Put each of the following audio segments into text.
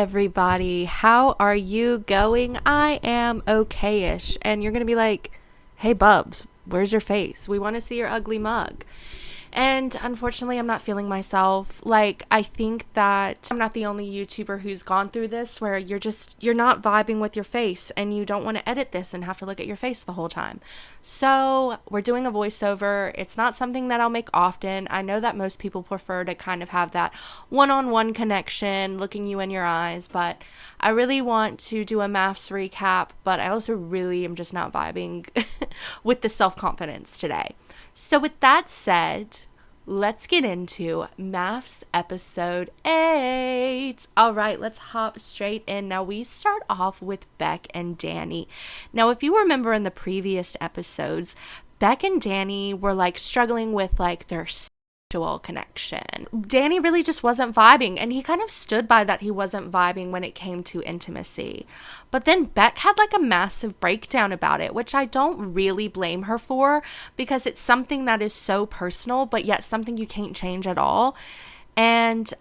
everybody. How are you going? I am okay-ish. And you're going to be like, hey, Bubs, where's your face? We want to see your ugly mug. And unfortunately, I'm not feeling myself. Like, I think that I'm not the only YouTuber who's gone through this, where you're not vibing with your face and you don't want to edit this and have to look at your face the whole time. So we're doing a voiceover. It's not something that I'll make often. I know that most people prefer to kind of have that one-on-one connection, looking you in your eyes, but I really want to do a maths recap, but I also really am just not vibing with the self-confidence today. So with that said, let's get into Maths episode 8. All right, let's hop straight in. Now we start off with Beck and Danny. Now, if you remember in the previous episodes, Beck and Danny were like struggling with like their sexual connection. Danny really just wasn't vibing, and he kind of stood by that he wasn't vibing when it came to intimacy. But then Beck had like a massive breakdown about it, which I don't really blame her for, because it's something that is so personal, but yet something you can't change at all. And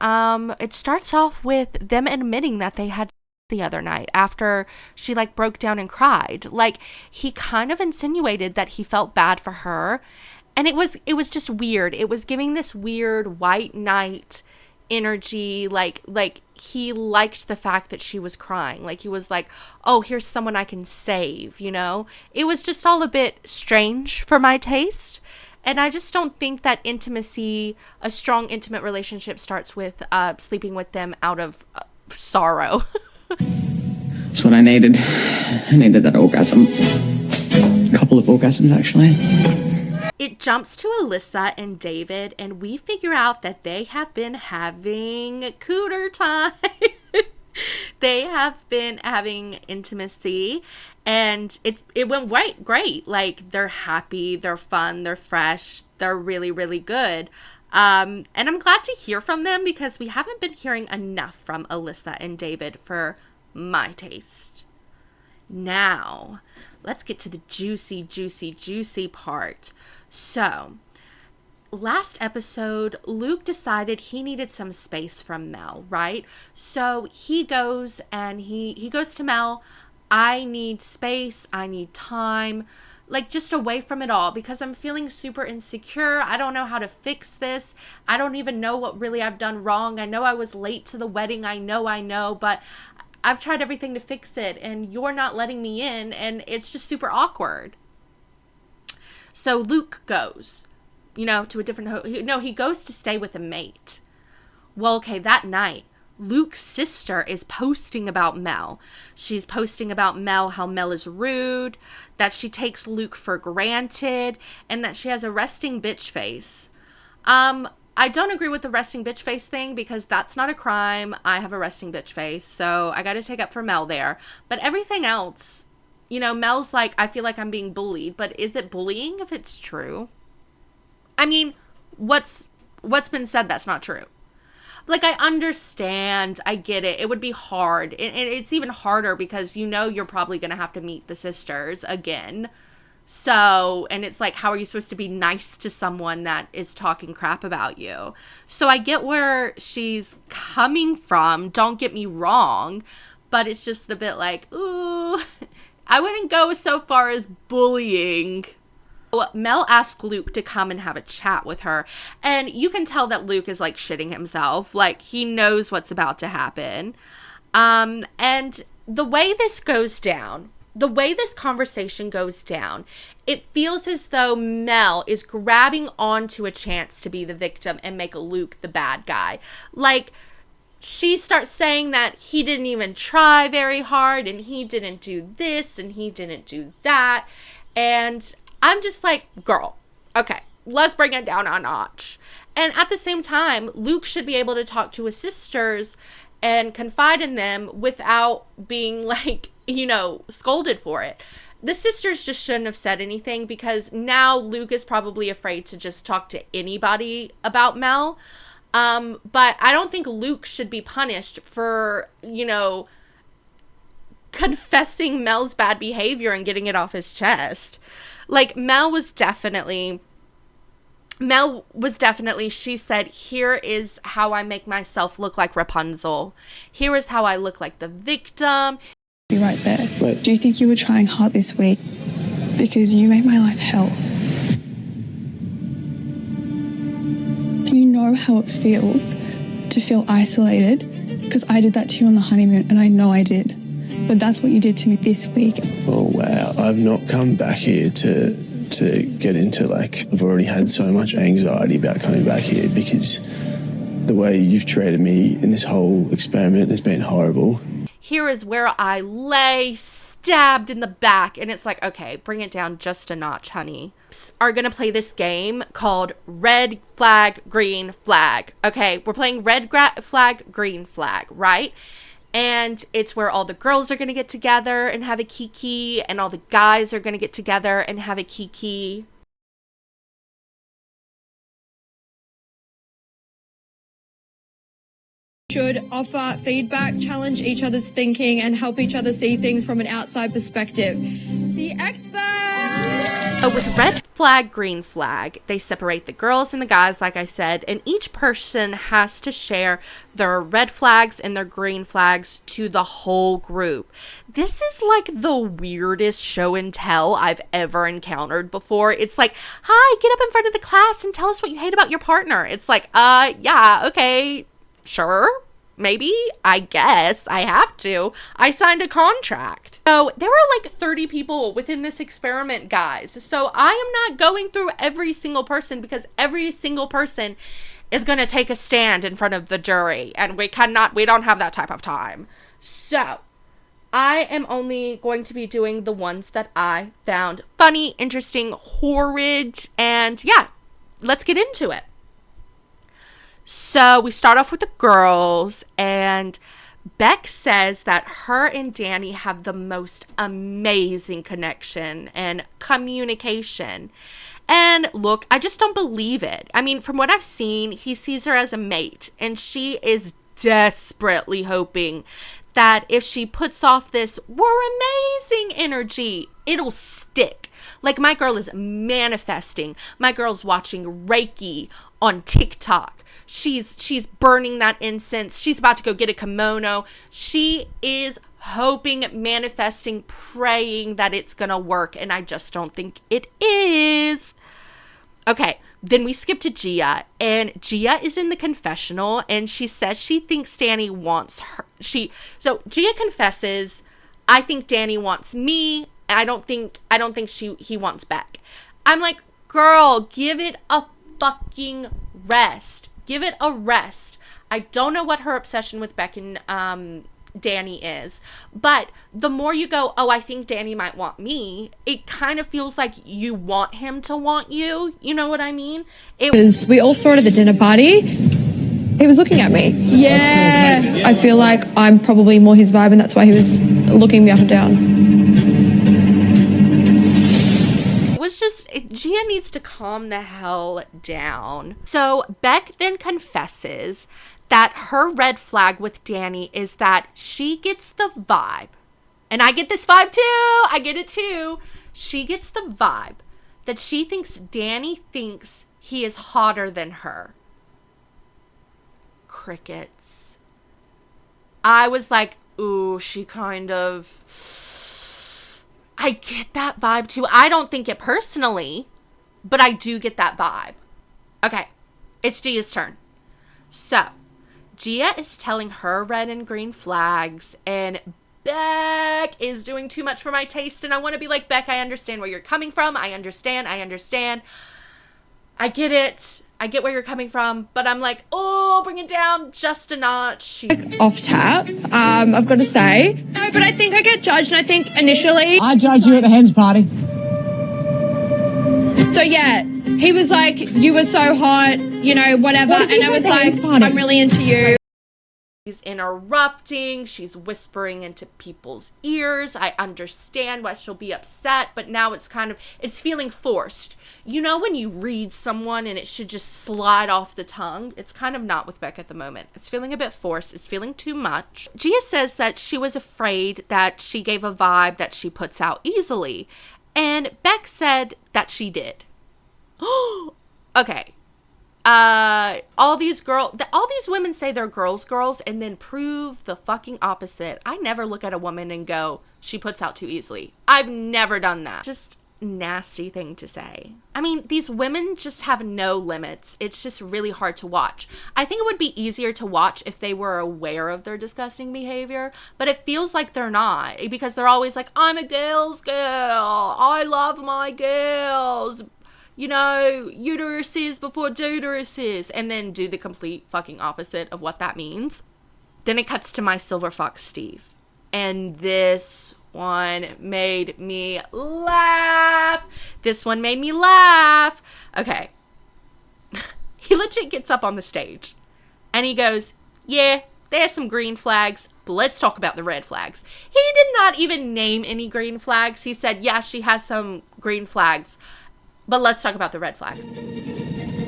it starts off with them admitting that they had the other night after she like broke down and cried. Like, he kind of insinuated that he felt bad for her. And it was just weird. It was giving this weird white knight energy. Like he liked the fact that she was crying. Like, he was like, oh, here's someone I can save, you know? It was just all a bit strange for my taste. And I just don't think that intimacy, a strong intimate relationship, starts with sleeping with them out of sorrow. That's what I needed. I needed that orgasm. A couple of orgasms, actually. It jumps to Alyssa and David, and we figure out that they have been having cooter time. They have been having intimacy, and it went great. Like, they're happy, they're fun, they're fresh, they're really, really good. And I'm glad to hear from them, because we haven't been hearing enough from Alyssa and David for my taste. Now, let's get to the juicy part. So, last episode, Luke decided he needed some space from Mel, right? So he goes and he goes to Mel. I need space. I need time. Like, just away from it all, because I'm feeling super insecure. I don't know how to fix this. I don't even know what really I've done wrong. I know I was late to the wedding. I know, but I've tried everything to fix it, and you're not letting me in, and it's just super awkward. So Luke goes, to a different he goes to stay with a mate. Well, okay, that night, Luke's sister is posting about Mel. She's posting about Mel, how Mel is rude, that she takes Luke for granted, and that she has a resting bitch face. I don't agree with the resting bitch face thing, because that's not a crime. I have a resting bitch face, so I got to take up for Mel there. But everything else, Mel's like, I feel like I'm being bullied, but is it bullying if it's true? I mean, what's been said that's not true? Like, I understand, I get it. It would be hard. And it's even harder because you're probably going to have to meet the sisters again. So, and it's like, how are you supposed to be nice to someone that is talking crap about you? So I get where she's coming from. Don't get me wrong. But it's just a bit like, ooh, I wouldn't go so far as bullying. Mel asked Luke to come and have a chat with her. And you can tell that Luke is like shitting himself. Like, he knows what's about to happen. And the way this goes down, the way this conversation goes down, it feels as though Mel is grabbing onto a chance to be the victim and make Luke the bad guy. Like, she starts saying that he didn't even try very hard, and he didn't do this, and he didn't do that. And I'm just like, girl, okay, let's bring it down a notch. And at the same time, Luke should be able to talk to his sisters and confide in them without being like, scolded for it. The sisters just shouldn't have said anything, because now Luke is probably afraid to just talk to anybody about Mel. But I don't think Luke should be punished for, confessing Mel's bad behavior and getting it off his chest. Like, Mel was definitely Mel was definitely, she said, here is how I make myself look like Rapunzel. Here is how I look like the victim. Be right there. But do you think you were trying hard this week? Because you made my life hell. You know how it feels to feel isolated, because I did that to you on the honeymoon, and I know I did. But that's what you did to me this week. Oh, wow. I've not come back here to get into, like, I've already had so much anxiety about coming back here because the way you've treated me in this whole experiment has been horrible. Here is where I lay stabbed in the back. And it's like, okay, bring it down just a notch, honey. Are going to play this game called red flag, green flag. Okay, we're playing red flag, green flag, right? And it's where all the girls are going to get together and have a kiki, and all the guys are going to get together and have a kiki. Should offer feedback, challenge each other's thinking, and help each other see things from an outside perspective. The expert! Oh, with red flag, green flag, they separate the girls and the guys, like I said, and each person has to share their red flags and their green flags to the whole group. This is like the weirdest show and tell I've ever encountered before. It's like, hi, get up in front of the class and tell us what you hate about your partner. It's like, yeah, okay. Sure, maybe, I guess I have to. I signed a contract. So there were like 30 people within this experiment, guys. So I am not going through every single person, because every single person is going to take a stand in front of the jury, and we don't have that type of time. So I am only going to be doing the ones that I found funny, interesting, horrid, and yeah, let's get into it. So we start off with the girls, and Beck says that her and Danny have the most amazing connection and communication. And look, I just don't believe it. I mean, from what I've seen, he sees her as a mate, and she is desperately hoping that if she puts off this "we're amazing" energy, it'll stick. Like, my girl is manifesting. My girl's watching Reiki on TikTok. She's burning that incense. She's about to go get a kimono. She is hoping, manifesting, praying that it's gonna work, and I just don't think it is. Okay, then we skip to Gia, and Gia is in the confessional, and she says she thinks Danny wants her. So Gia confesses, I think Danny wants me. I don't think he wants Beck. I'm like, girl, give it a fucking rest. Give it a rest. I don't know what her obsession with Beck and Danny is, but the more you go, oh, I think Danny might want me, it kind of feels like you want him to want you. You know what I mean? We all saw it at the dinner party. He was looking at me. Yeah, I feel like I'm probably more his vibe, and that's why he was looking me up and down. Gia needs to calm the hell down. So Beck then confesses that her red flag with Danny is that she gets the vibe, and I get this vibe too, I get it too, she gets the vibe that she thinks Danny thinks he is hotter than her. Crickets. I was like, ooh, she kind of... I get that vibe too. I don't think it personally, but I do get that vibe. Okay, it's Gia's turn. So, Gia is telling her red and green flags, and Beck is doing too much for my taste, and I want to be like, Beck, I understand where you're coming from. I understand. I get it. I get where you're coming from, but I'm like, oh, bring it down just a notch. Off tap, I've got to say. No, but I think I get judged, and I think initially... I judged you at the hens party. So yeah, he was like, you were so hot, you know, whatever. What did you and say I was at the hens like, party? I'm really into you. She's interrupting. She's whispering into people's ears. I understand why she'll be upset, but now it's feeling forced. You know when you read someone and it should just slide off the tongue? It's kind of not with Beck at the moment. It's feeling a bit forced. It's feeling too much. Gia says that she was afraid that she gave a vibe that she puts out easily, and Beck said that she did. Okay. All these women say they're girls and then prove the fucking opposite. I never look at a woman and go, she puts out too easily. I've never done that. Just nasty thing to say. I mean, these women just have no limits. It's just really hard to watch. I think it would be easier to watch if they were aware of their disgusting behavior, but it feels like they're not, because they're always like, I'm a girl's girl. I love my girls. You know, uteruses before deuteruses, and then do the complete fucking opposite of what that means. Then it cuts to my silver fox Steve. And this one made me laugh. Okay. He legit gets up on the stage and he goes, yeah, there's some green flags, but let's talk about the red flags. He did not even name any green flags. He said, yeah, she has some green flags, but let's talk about the red flags.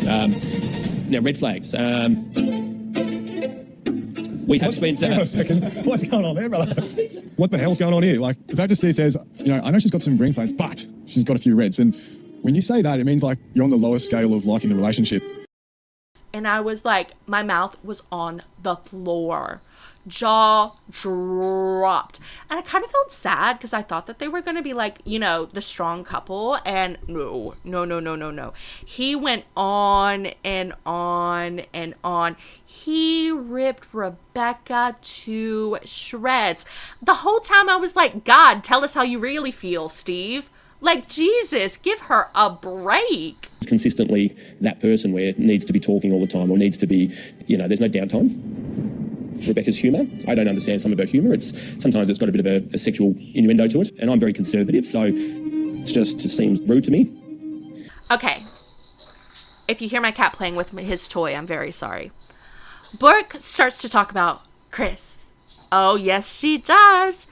Now, red flags. We have spent... Hang on a second. What's going on there, brother? What the hell's going on here? Like, the fact that Steve says, I know she's got some green flags, but she's got a few reds. And when you say that, it means like you're on the lowest scale of liking the relationship. And I was like, my mouth was on the floor. Jaw dropped. And I kind of felt sad because I thought that they were going to be like, the strong couple. And no. He went on and on and on. He ripped Rebecca to shreds. The whole time I was like, God, tell us how you really feel, Steve. Like, Jesus, give her a break. It's consistently that person where it needs to be talking all the time, or needs to be, there's no downtime. Rebecca's humour, I don't understand some of her humour. Sometimes it's got a bit of a sexual innuendo to it, and I'm very conservative, so it just seems rude to me. Okay. If you hear my cat playing with his toy, I'm very sorry. Brook starts to talk about Chris. Oh, yes, she does.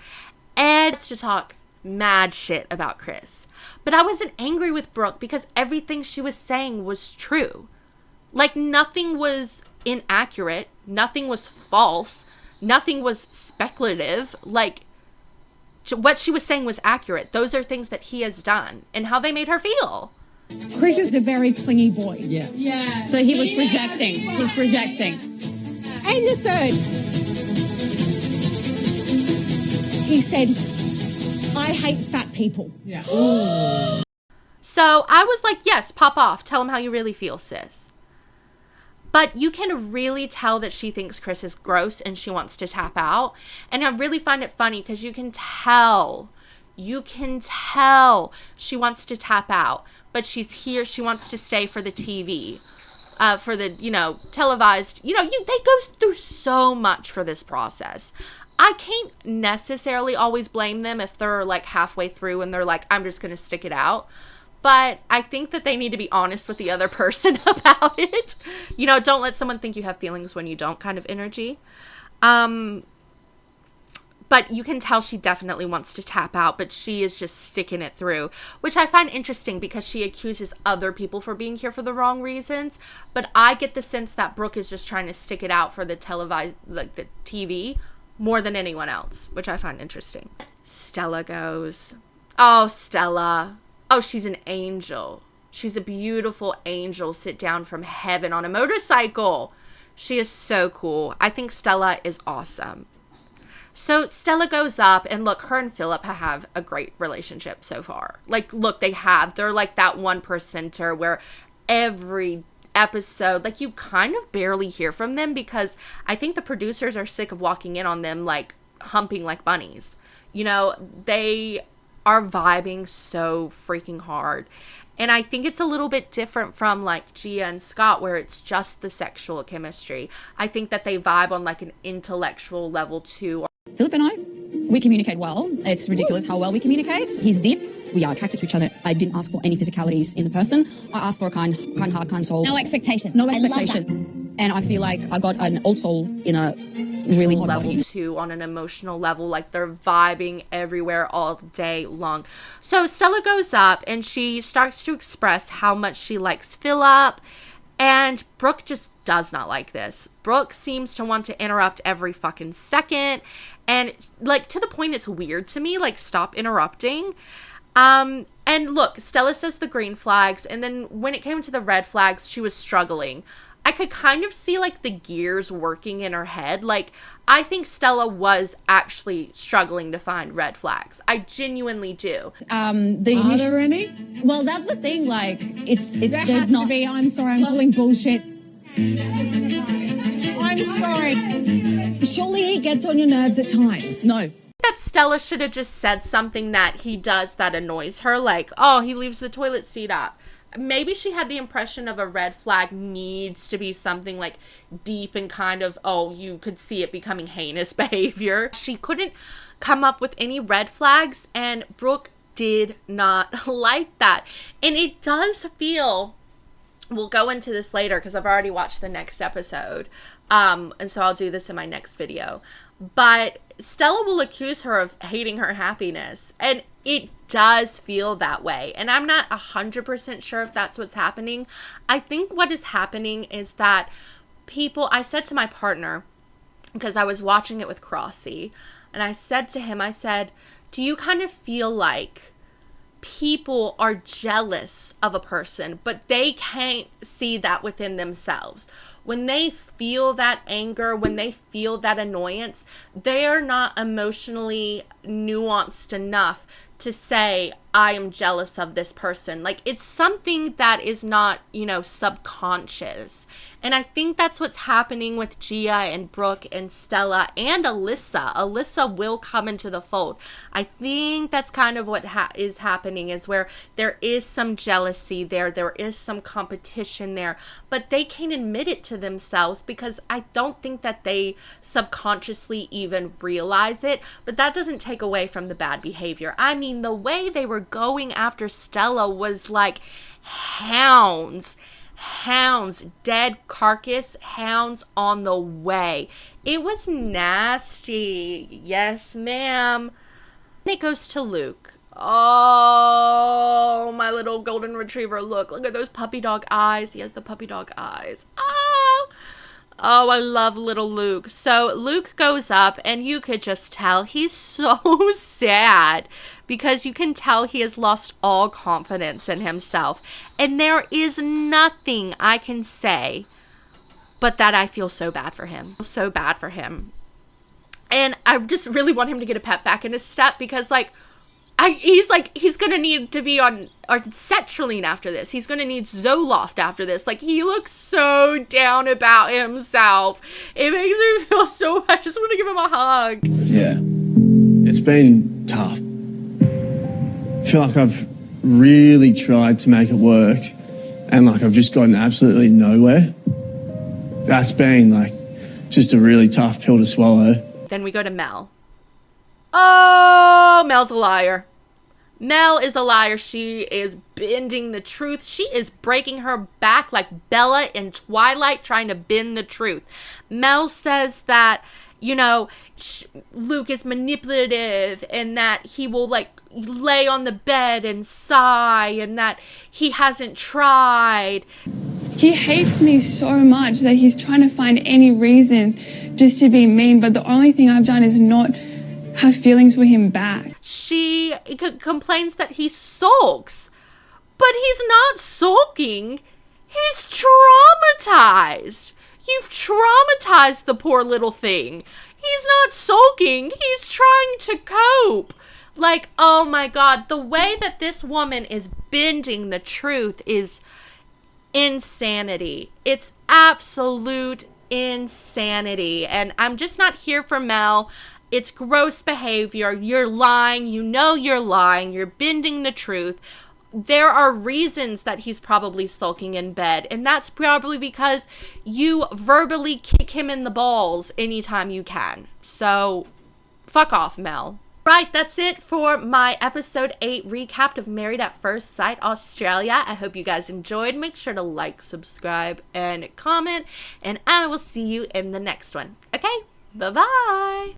And to talk mad shit about Chris. But I wasn't angry with Brook because everything she was saying was true. Like, nothing was inaccurate. Nothing was false. Nothing was speculative. Like, what she was saying was accurate. Those are things that he has done and how they made her feel. Chris is a very clingy boy. Yeah. So he was projecting. He's projecting. And the third, he said, I hate fat people. Yeah. Ooh. So I was like, yes, pop off. Tell him how you really feel, sis. But you can really tell that she thinks Chris is gross and she wants to tap out. And I really find it funny because you can tell she wants to tap out. But she's here. She wants to stay for the TV. For the, televised. They go through so much for this process. I can't necessarily always blame them if they're like halfway through and they're like, I'm just going to stick it out. But I think that they need to be honest with the other person about it. Don't let someone think you have feelings when you don't kind of energy. But you can tell she definitely wants to tap out, but she is just sticking it through, which I find interesting because she accuses other people for being here for the wrong reasons. But I get the sense that Brook is just trying to stick it out for the televised, like the TV, more than anyone else, which I find interesting. Stella goes. Oh, Stella. Oh, she's an angel. She's a beautiful angel sit down from heaven on a motorcycle. She is so cool. I think Stella is awesome. So Stella goes up, and look, her and Philip have a great relationship so far. Like, look, they're like that 1%er where every episode, like, you kind of barely hear from them because I think the producers are sick of walking in on them like humping like bunnies. They are vibing so freaking hard. And I think it's a little bit different from like Gia and Scott where it's just the sexual chemistry. I think that they vibe on like an intellectual level too. Philip and I, we communicate well. It's ridiculous how well we communicate. He's deep. We are attracted to each other. I didn't ask for any physicalities in the person. I asked for a kind heart, kind soul. No expectation. No expectation. And I feel like I got an old soul in a really hot level body. Too, on an emotional level, like they're vibing everywhere all day long. So Stella goes up and she starts to express how much she likes Philip, and Brook just does not like this. Brook seems to want to interrupt every fucking second, and like to the point it's weird to me, like stop interrupting. And And look, Stella says the green flags, and then when it came to the red flags, she was struggling. I could kind of see like the gears working in her head. Like, I think Stella was actually struggling to find red flags. I genuinely do. Are there any? Well, that's the thing. Like, There has to be. I'm sorry, I'm calling bullshit. I'm sorry. Surely he gets on your nerves at times. No. That Stella should have just said something that he does that annoys her. Like, oh, he leaves the toilet seat up. Maybe she had the impression of a red flag needs to be something like deep and kind of, oh, you could see it becoming heinous behavior. She couldn't come up with any red flags, and Brooke did not like that. And it does feel, we'll go into this later because I've already watched the next episode. And so I'll do this in my next video. But Stella will accuse her of hating her happiness. And it does feel that way. And I'm not 100% sure if that's what's happening. I think what is happening is that people, I said to my partner, because I was watching it with Crossy, and I said to him, I said, do you kind of feel like people are jealous of a person, but they can't see that within themselves? When they feel that anger, when they feel that annoyance, they are not emotionally nuanced enough to say, I am jealous of this person. Like, it's something that is not, you know, subconscious. And I think that's what's happening with Gia and Brooke and Stella and Alyssa. Alyssa will come into the fold. I think that's kind of what is happening, is where there is some jealousy there. There is some competition there. But they can't admit it to themselves because I don't think that they subconsciously even realize it. But that doesn't take away from the bad behavior. I mean, the way they were going after Stella was like hounds, dead carcass, hounds on the way. It was nasty. Yes, ma'am. And it goes to Luke. Oh, my little golden retriever. Look at those puppy dog eyes. He has the puppy dog eyes. Oh, I love little Luke. So Luke goes up, and you could just tell he's so sad because you can tell he has lost all confidence in himself. And there is nothing I can say but that I feel so bad for him. So bad for him. And I just really want him to get a pep back in his step because, like, he's gonna need to be on sertraline after this. He's gonna need Zoloft after this. Like, he looks so down about himself. It makes me feel so, I just want to give him a hug. Yeah, it's been tough. I feel like I've really tried to make it work, and like I've just gotten absolutely nowhere. That's been like just a really tough pill to swallow. Then we go to Mel. Oh, Mel's a liar. Mel is a liar. She is bending the truth. She is breaking her back like Bella in Twilight, trying to bend the truth. Mel says that, you know, Luke is manipulative and that he will, like, lay on the bed and sigh and that he hasn't tried. He hates me so much that he's trying to find any reason just to be mean, but the only thing I've done is not have feelings for him back. She complains that he sulks, but he's not sulking. He's traumatized. You've traumatized the poor little thing. He's not sulking. He's trying to cope. Like, oh my God, the way that this woman is bending the truth is insanity. It's absolute insanity. And I'm just not here for Mel. It's gross behavior. You're lying. You know you're lying. You're bending the truth. There are reasons that he's probably sulking in bed. And that's probably because you verbally kick him in the balls anytime you can. So, fuck off, Mel. Right, that's it for my episode 8 recap of Married at First Sight Australia. I hope you guys enjoyed. Make sure to like, subscribe, and comment. And I will see you in the next one. Okay? Bye-bye.